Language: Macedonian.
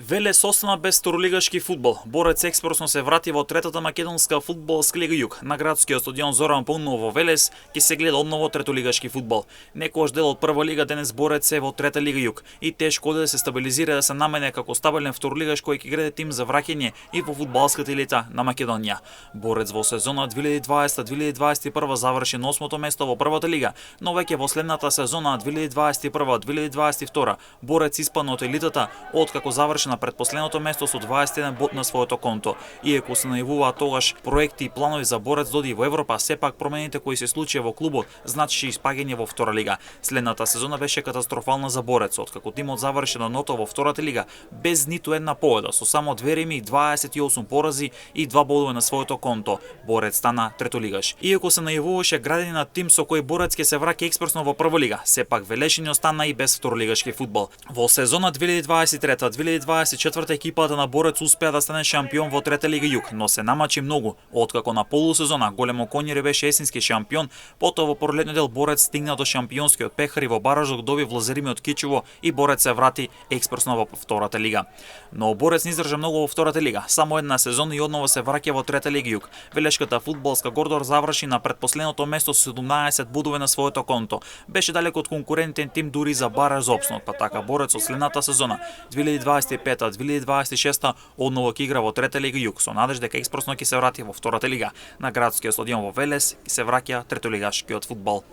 Велес остана без второлигашки фудбал. Борец Експресно се врати во третата македонска фудбалска лига Југ. На градскиот стадион Зоран Паунов во Велес ќе се гледа одново третолигашки фудбал. Некојаш дел од прва лига, денес Борец е во трета лига Југ и тешко да се стабилизира да се намене како стабилен второлигаш кој ќе гради тим за враќање и во фудбалската елита на Македонија. Борец во сезона 2020-2021 заврши на 8-то место во првата лига, но веќе во следната сезона 2021-2022 Борец испадна од елитата откако заврши на предпоследното место со 21 бод на своето конто. Иако се најавуваат тогаш проекти и планови за Борец доди во Европа, сепак промените кои се случија во клубот значеше испаѓање во втора лига. Следната сезона беше катастрофална за Борец, откако тимот заврши на ното во втората лига без ниту една победа, со само 2 реми, 28 порази и 2 бодови на своето конто. Борец стана третолигаш. Иако се најавуваше градење на тим со кој Борец ќе се враќа експресно во прва лига, сепак Велешани остана и без второлигашки фудбал. Во сезона 2023-2024 екипата на Борец успеа да стане шампион во трета лига Југ, но се намачи многу, откако на полусезона Големо Коњари беше есенски шампион, потоа во пролетниот дел Борец стигна до шампионскиот пехар и во баражот доби Влазерими од Кичево и Борец се врати експресно во втората лига. Но Борец не издржа многу во втората лига, само една сезона и одново се враќа во трета лига Југ. Велешката фудбалска Гордор заврши на предпоследното место со 17 бодови на своето конто. Беше далеко од конкурентен тим дури за бараж за опстанок, па така Борец од следната сезона 2025-2026 одново ќе игра во трета лига Југ со надеж дека експресно ќе се врати во втората лига. На градскиот стадион во Велес ќе се враќа третолигашкиот фудбал.